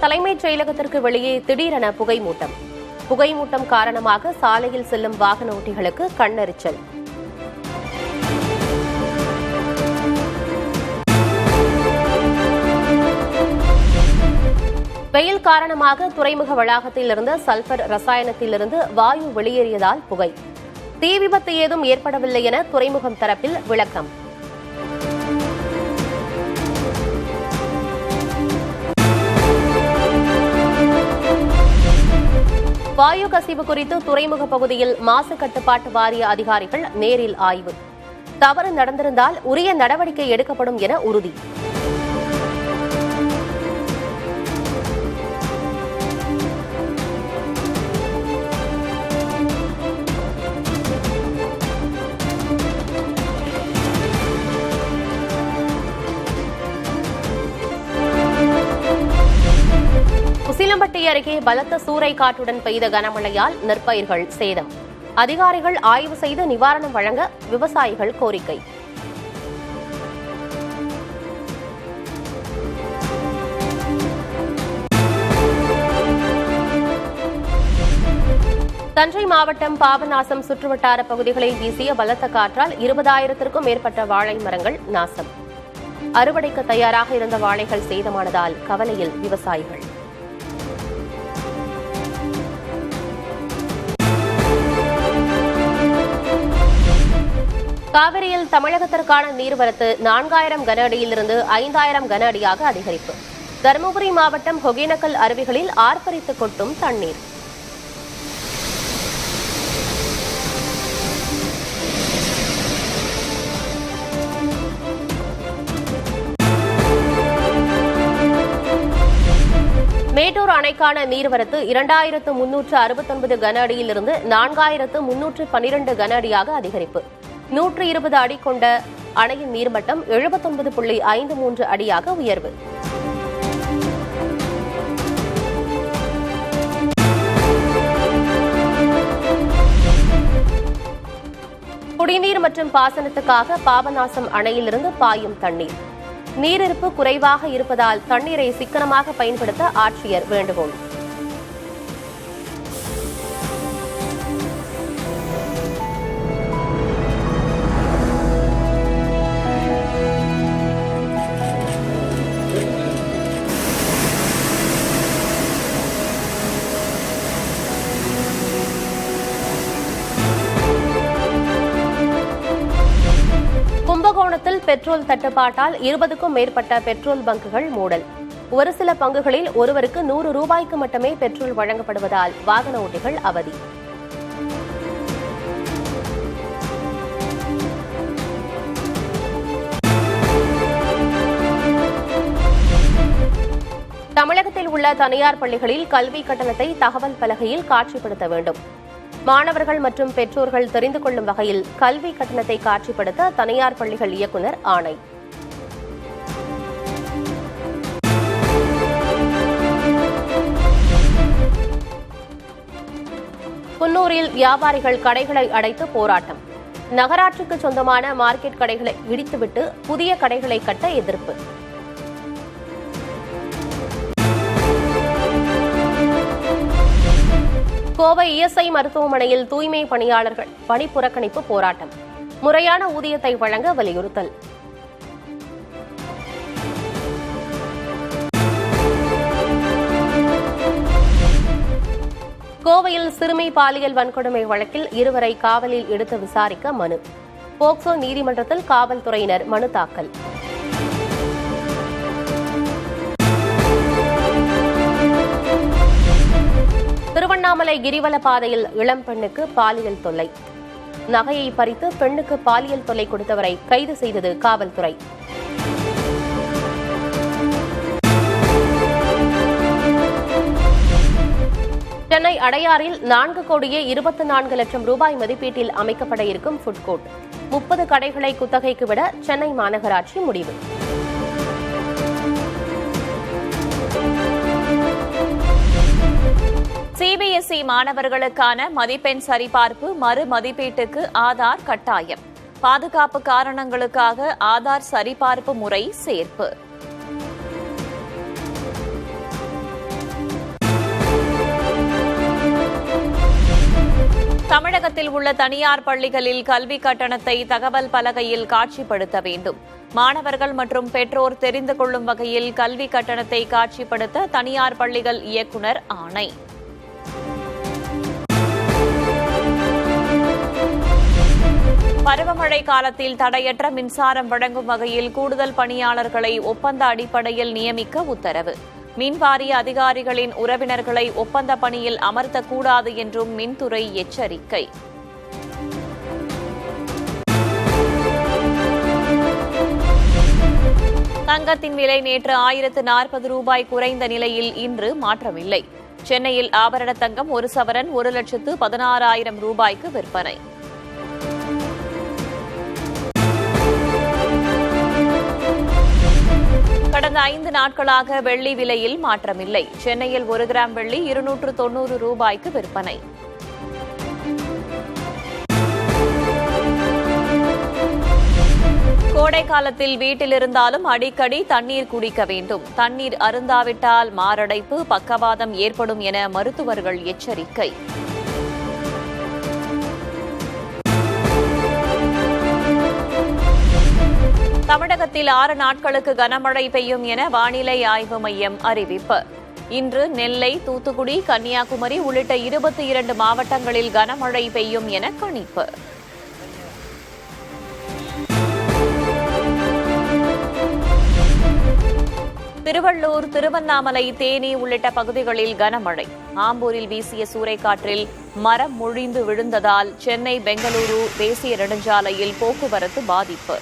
தலைமைச் செயலகத்திற்கு வெளியே திடீரென புகைமூட்டம். புகைமூட்டம் காரணமாக சாலையில் செல்லும் வாகன ஓட்டிகளுக்கு கண்ணெரிச்சல். வெயில் காரணமாக துறைமுக வளாகத்தில் இருந்த சல்பர் ரசாயனத்திலிருந்து வாயு வெளியேறியதால் புகை. தீ விபத்து ஏதும் ஏற்படவில்லை என துறைமுகம் தரப்பில் விளக்கம். வாயு கசிவு குறித்து துறைமுக பகுதியில் மாசு கட்டுப்பாட்டு வாரிய அதிகாரிகள் நேரில் ஆய்வு. தவறு நடந்திருந்தால் உரிய நடவடிக்கை எடுக்கப்படும் என உறுதி. உசிலம்பட்டி அருகே பலத்த சூறைக்காற்றுடன் பெய்த கனமழையால் நெற்பயிர்கள் சேதம். அதிகாரிகள் ஆய்வு செய்து நிவாரணம் வழங்க விவசாயிகள் கோரிக்கை. தஞ்சை மாவட்டம் பாபநாசம் சுற்றுவட்டார பகுதிகளில் வீசிய பலத்த காற்றால் 20,000க்கும் மேற்பட்ட வாழை மரங்கள் நாசம். அறுவடைக்கு தயாராக இருந்த வாழைகள் சேதமானதால் கவலையில் விவசாயிகள். காவிரியில் தமிழகத்திற்கான நீர்வரத்து 4000 கன அடியிலிருந்து 5000 கன அடியாக அதிகரிப்பு. தருமபுரி மாவட்டம் ஒகேனக்கல் அருவிகளில் ஆர்ப்பரித்து கொட்டும் தண்ணீர். மேட்டூர் அணைக்கான நீர்வரத்து 2369 கன அடியிலிருந்து 4312 கன அடியாக அதிகரிப்பு. 120 அடி கொண்ட அணையின் நீர்மட்டம் 79.53 அடியாக உயர்வு. குடிநீர் மற்றும் பாசனத்துக்காக பாபநாசம் அணையிலிருந்து பாயும் தண்ணீர். நீரிருப்பு குறைவாக இருப்பதால் தண்ணீரை சிக்கனமாக பயன்படுத்த ஆட்சியர் வேண்டுகோள். கும்பகோணத்தில் பெட்ரோல் தட்டுப்பாட்டால் 20க்கும் மேற்பட்ட பெட்ரோல் பங்குகள் மூடல். ஒரு சில பங்குகளில் ஒருவருக்கு 100 ரூபாய்க்கு மட்டுமே பெட்ரோல் வழங்கப்படுவதால் வாகன ஓட்டிகள் அவதி. தமிழகத்தில் உள்ள தனியார் பள்ளிகளில் கல்வி கட்டணத்தை தகவல் பலகையில் காட்சிப்படுத்த வேண்டும். மாணவர்கள் மற்றும் பெற்றோர்கள் தெரிந்து கொள்ளும் வகையில் கல்வி கட்டணத்தை காட்சிப்படுத்த தனியார் பள்ளிகள் இயக்குநர் ஆணை. குன்னூரில் வியாபாரிகள் கடைகளை அடைத்து போராட்டம். நகராட்சிக்கு சொந்தமான மார்க்கெட் கடைகளை இடித்துவிட்டு புதிய கடைகளை கட்ட எதிர்ப்பு. கோவை இஎஸ்ஐ மருத்துவமனையில் தூய்மை பணியாளர்கள் பணிப்புறக்கணிப்பு போராட்டம். முறையான ஊதியத்தை வழங்க வலியுறுத்தல். கோவையில் சிறுமி பாலியல் வன்கொடுமை வழக்கில் இருவரை காவலில் எடுத்து விசாரிக்க மனு. போக்சோ நீதிமன்றத்தில் காவல்துறையினர் மனு தாக்கல். திருவண்ணாமலை கிரிவல பாதையில் இளம் பெண்ணுக்கு பாலியல் தொல்லை. நகையை பறித்து பெண்ணுக்கு பாலியல் தொல்லை கொடுத்தவரை கைது செய்தது காவல்துறை. சென்னை அடையாறில் 4,24 லட்சம் ரூபாய் மதிப்பீட்டில் அமைக்கப்பட இருக்கும் ஃபுட் கோர்ட். 30 கடைகளை குத்தகைக்கு விட சென்னை மாநகராட்சி முடிவு. சிபிஎஸ்இ மாணவர்களுக்கான மதிப்பெண் சரிபார்ப்பு மறு மதிப்பீட்டுக்கு ஆதார் கட்டாயம். பாதுகாப்பு காரணங்களுக்காக ஆதார் சரிபார்ப்பு முறை சேர்ப்பு. தமிழகத்தில் உள்ள தனியார் பள்ளிகளில் கல்வி கட்டணத்தை தகவல் பலகையில் காட்சிப்படுத்த வேண்டும். மாணவர்கள் மற்றும் பெற்றோர் தெரிந்து கொள்ளும் வகையில் கல்வி கட்டணத்தை காட்சிப்படுத்த தனியார் பள்ளிகள் இயக்குநர் ஆணை. பருவமழை காலத்தில் தடையற்ற மின்சாரம் வழங்கும் வகையில் கூடுதல் பணியாளர்களை ஒப்பந்த அடிப்படையில் நியமிக்க உத்தரவு. மின்வாரிய அதிகாரிகளின் உறவினர்களை ஒப்பந்த பணியில் அமர்த்தக்கூடாது என்றும் மின்துறை எச்சரிக்கை. தங்கத்தின் விலை நேற்று 1040 ரூபாய் குறைந்த நிலையில் இன்று மாற்றமில்லை. சென்னையில் ஆபரண தங்கம் ஒரு சவரன் 1,16,000 ரூபாய்க்கு விற்பனை. கடந்த 5 நாட்களாக வெள்ளி விலையில் மாற்றமில்லை. சென்னையில் 1 கிராம் வெள்ளி 290 ரூபாய்க்கு விற்பனை. கோடை காலத்தில் வீட்டில் இருந்தாலும் அடிக்கடி தண்ணீர் குடிக்க வேண்டும். தண்ணீர் அருந்தாவிட்டால் மாரடைப்பு, பக்கவாதம் ஏற்படும் என மருத்துவர்கள் எச்சரிக்கை. தமிழகத்தில் 6 நாட்களுக்கு கனமழை பெய்யும் என வானிலை ஆய்வு மையம் அறிவிப்பு. இன்று நெல்லை, தூத்துக்குடி, கன்னியாகுமரி உள்ளிட்ட 22 மாவட்டங்களில் கனமழை பெய்யும் என கணிப்பு. திருவள்ளூர், திருவண்ணாமலை, தேனி உள்ளிட்ட பகுதிகளில் கனமழை. ஆம்பூரில் வீசிய சூறைக்காற்றில் மரம் முறிந்து விழுந்ததால் சென்னை பெங்களூரு தேசிய நெடுஞ்சாலையில் போக்குவரத்து பாதிப்பு.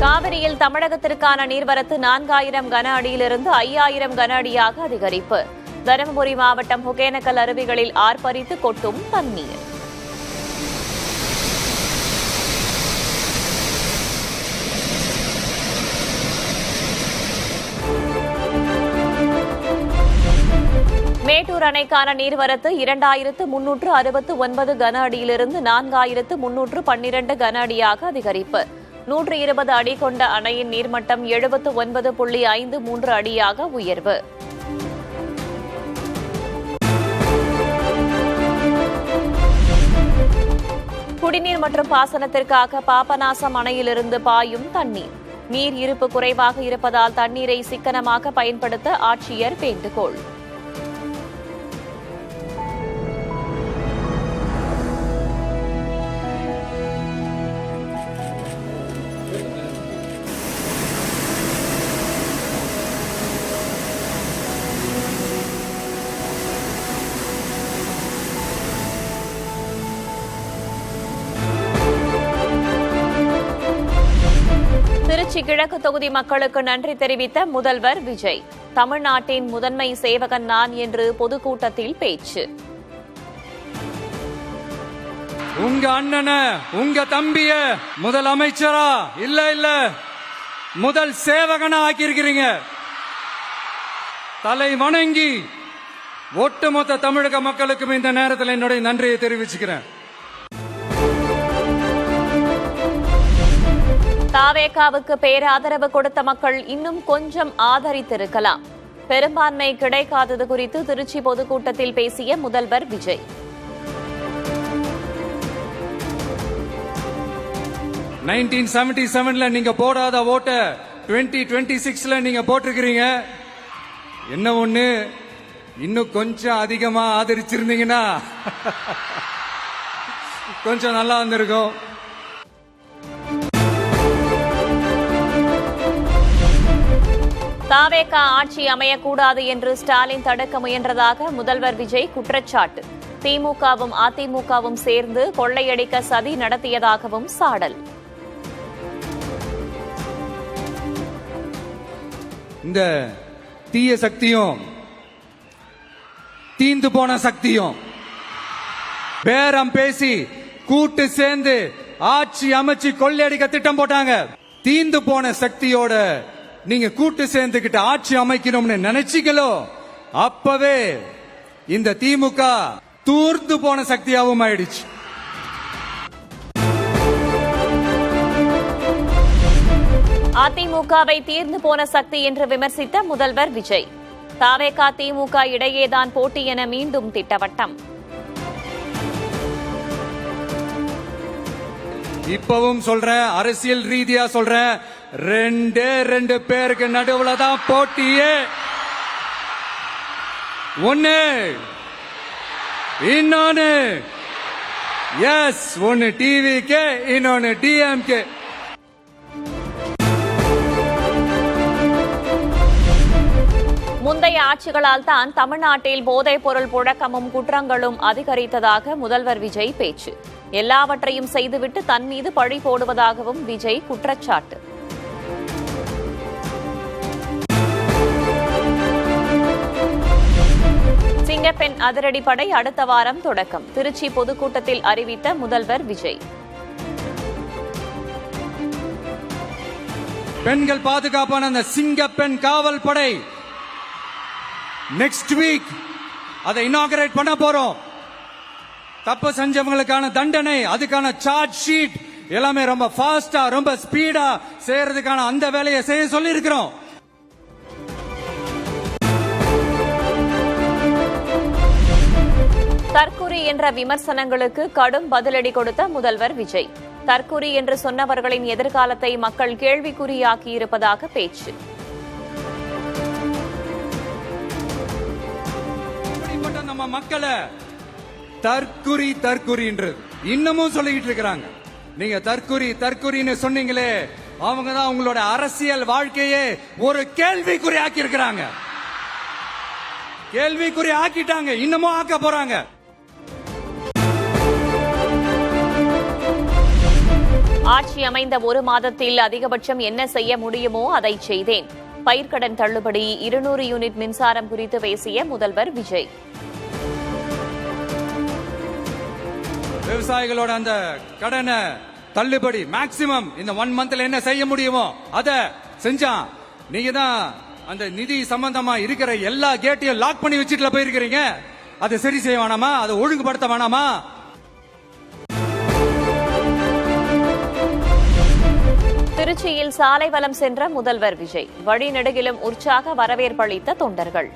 காவிரியில் தமிழகத்திற்கான நீர்வரத்து 4000 கன அடியிலிருந்து 5000 கன அடியாக அதிகரிப்பு. தருமபுரி மாவட்டம் ஒகேனக்கல் அருவிகளில் ஆர்ப்பரித்து கொட்டும் தண்ணீர். மேட்டூர் அணைக்கான நீர்வரத்து 2369 கன அடியிலிருந்து 4312 கன அடியாக அதிகரிப்பு. 120 அடி கொண்ட அணையின் நீர்மட்டம் 79.53 அடியாக உயர்வு. குடிநீர் மற்றும் பாசனத்திற்காக பாபநாசம் அணையிலிருந்து பாயும் தண்ணீர். நீர் இருப்பு குறைவாக இருப்பதால் தண்ணீரை சிக்கனமாக பயன்படுத்த ஆட்சியர் வேண்டுகோள். திருச்சி கிழக்கு தொகுதி மக்களுக்கு நன்றி தெரிவித்த முதல்வர் விஜய். தமிழ்நாட்டின் முதன்மை சேவகன் நான் என்று பொதுக்கூட்டத்தில் பேச்சு. உங்க அண்ணன, உங்க தம்பிய முதலமைச்சரா இல்ல முதல் சேவகனா ஆக்கியிருக்கிறீங்க. தலை வணங்கி ஒட்டுமொத்த தமிழக மக்களுக்கும் இந்த நேரத்தில் என்னுடைய நன்றியை தெரிவிச்சுக்கிறேன். தாவேகாவுக்கு பேராதரவு கொடுத்த மக்கள் இன்னும் கொஞ்சம் ஆதரித்திருக்கலாம். பெரும்பான்மை கிடைக்காதது குறித்து திருச்சி பொதுக்கூட்டத்தில் பேசிய முதல்வர் விஜய். நீங்க போடாத ஓட்ட 2026 நீங்க போட்டிருக்கிறீங்க. என்ன ஒண்ணு, இன்னும் கொஞ்சம் அதிகமா ஆதரிச்சிருந்தீங்கன்னா கொஞ்சம் நல்லா இருந்திருக்கும். தாவேகா ஆட்சி அமையக்கூடாது என்று ஸ்டாலின் தடுக்க முயன்றதாக முதல்வர் விஜய் குற்றச்சாட்டு. திமுகவும் அதிமுகவும் சேர்ந்து கொள்ளையடிக்க சதி நடத்தியதாகவும் சாடல். இந்த தீய சக்தியும் தீந்து போன சக்தியும் பேரம் பேசி கூட்டு சேர்ந்து ஆட்சி அமைச்சு கொள்ளையடிக்க திட்டம் போட்டாங்க. தீந்து போன சக்தியோட நீங்க கூட்டு சேர்ந்துகிட்டு ஆட்சி அமைக்கணும்னு நினைச்சீங்களோ அப்பவே இந்த திமுக தூர்ந்து போன சக்தியாகவும் ஆயிடுச்சு. அதிமுகவை தீர்ந்து போன சக்தி என்று விமர்சித்த முதல்வர் விஜய். தாவேகா திமுக இடையேதான் போட்டி என மீண்டும் திட்டவட்டம். இப்பவும் சொல்றேன், அரசியல் ரீதியா சொல்றேன், ரெண்டு பேருக்கு நடுவுல தான் போட்டியே. ஒன்னு இன்னொன்னு எஸ், ஒன்னு டிவிகே, இன்னொன்னு டிஎம்கே. முந்தைய ஆட்சிகளால் தான் தமிழ்நாட்டில் போதைப் பொருள் புழக்கமும் குற்றங்களும் அதிகரித்ததாக முதல்வர் விஜய் பேச்சு. எல்லாவற்றையும் செய்துவிட்டு தன் மீது பழி போடுவதாகவும் விஜய் குற்றச்சாட்டு. சிங்கப்பெண் அதிரடிப்படை அடுத்த வாரம் தொடக்கம். திருச்சி பொதுக்கூட்டத்தில் அறிவித்த முதல்வர் விஜய். பெண்கள் பாதுகாப்பான அந்த சிங்கப்பெண் காவல் படை நெக்ஸ்ட் வீக் அதை இனாகரேட் பண்ண போறோம். தப்பு செஞ்சவங்களுக்கான தண்டனை, அதுக்கான சார்ஜ் ஷீட் எல்லாமே ரொம்ப ஃபாஸ்டா, ரொம்ப ஸ்பீடா செய்யறதுக்கான அந்த வேலையை செய்ய சொல்லி இருக்கிறோம். தற்குறி என்ற விமர்சனங்களுக்கு கடும் பதிலடி கொடுத்த முதல்வர் விஜய். தற்குறி என்று சொன்னவர்களின் எதிர்காலத்தை மக்கள் கேள்விக்குறியாக்கியிருப்பதாக பேச்சு. நம்ம மக்களை தற்குறின்றது இன்னமும் சொல்லிட்டு இருக்கிறாங்க. நீங்க தற்குறின்னு சொன்னீங்களே, அவங்க தான் உங்களோட அரசியல் வாழ்க்கையே ஒரு கேள்விக்குறி ஆக்கி இருக்கிறாங்க. கேள்விக்குறி ஆக்கிட்டாங்க, இன்னமும் ஆக்க போறாங்க. ஆட்சி அமைந்த ஒரு மாதத்தில் அதிகபட்சம் என்ன செய்ய முடியுமோ அதை செய்தேன். பயிர்க்கடன் தள்ளுபடி, 200 யூனிட் மின்சாரம் குறித்து பேசிய முதல்வர் விஜய். விவசாயிகளோட அந்த கடனை தள்ளுபடி மேக்சிமம் இந்த 1 மந்த்ல என்ன செய்ய முடியுமோ அதை செஞ்சான். நீங்க தான் அந்த நிதி சம்பந்தமா இருக்கிற எல்லா கேட்டையும் லாக் பண்ணி வச்சுட்டு போயிருக்கிறீங்க. அதை சரி செய்ய வேணாமா? அதை ஒழுங்குபடுத்த வேணாமா? திருச்சியில் சாலை வலம் சென்ற முதல்வர் விஜய். வழிநெடுகிலும் உற்சாக வரவேற்பளித்த தொண்டர்கள்.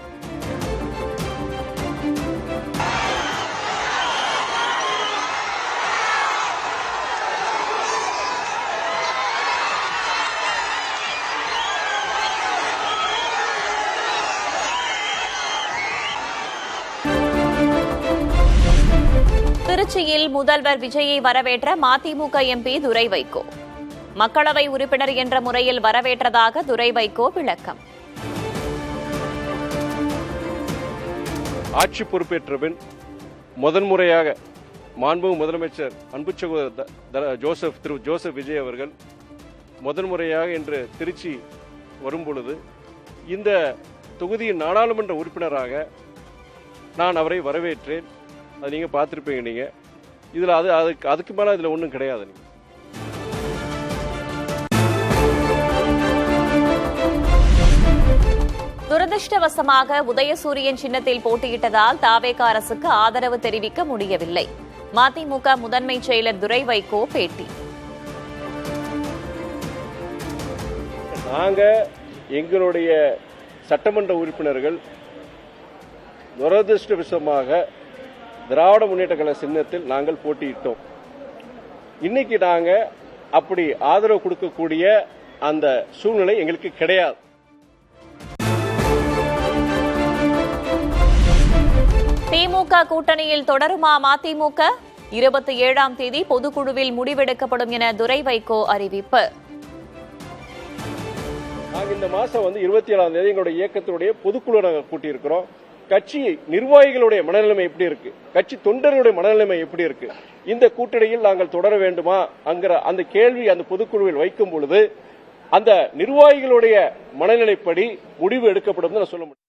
திருச்சியில் முதல்வர் விஜயை வரவேற்ற மதிமுக எம்பி துரை வைகோ. மக்களவை உறுப்பினர் என்ற முறையில் வரவேற்றதாக துரை வைகோ விளக்கம். ஆட்சி பொறுப்பேற்ற பின் முதன்முறையாக மாண்புமிகு முதலமைச்சர் அன்பு சகோதரர் திரு ஜோசப் விஜய் அவர்கள் முதன்முறையாக இன்று திருச்சி வரும்பொழுது இந்த தொகுதியின் நாடாளுமன்ற உறுப்பினராக நான் அவரை வரவேற்றேன். அது நீங்க பார்த்திருப்பீங்க. நீங்க இதுல அதுக்கு மேல இதுல ஒன்றும் கிடையாது. துரதிருஷ்டவசமாக உதயசூரியன் சின்னத்தில் போட்டியிட்டதால் தாவேகா அரசுக்கு ஆதரவு தெரிவிக்க முடியவில்லை. மதிமுக முதன்மை செயலர் துரை வைகோ பேட்டி. நாங்க எங்களுடைய சட்டமன்ற உறுப்பினர்கள் துரதிருஷ்டவசமாக திராவிட முன்னேற்ற கழக சின்னத்தில் நாங்கள் போட்டியிட்டோம். இன்னைக்கு நாங்க அப்படி ஆதரவு கொடுக்கக்கூடிய அந்த சூழ்நிலை எங்களுக்கு கிடையாது. திமுக கூட்டணியில் தொடருமா மதிமுக? 27ஆம் தேதி பொதுக்குழுவில் முடிவெடுக்கப்படும் என துரை வைகோ அறிவிப்பு. நாங்கள் இந்த மாசம் 27ஆம் தேதி எங்களுடைய இயக்கத்தினுடைய பொதுக்குழு நாங்கள் கூட்டியிருக்கிறோம். கட்சி நிர்வாகிகளுடைய மனநிலைமை எப்படி இருக்கு, கட்சி தொண்டர்களுடைய மனநிலைமை எப்படி இருக்கு, இந்த கூட்டணியில் நாங்கள் தொடர வேண்டுமா என்கிற அந்த கேள்வி அந்த பொதுக்குழுவில் வைக்கும் பொழுது அந்த நிர்வாகிகளுடைய மனநிலைப்படி முடிவு எடுக்கப்படும் சொல்ல முடியும்.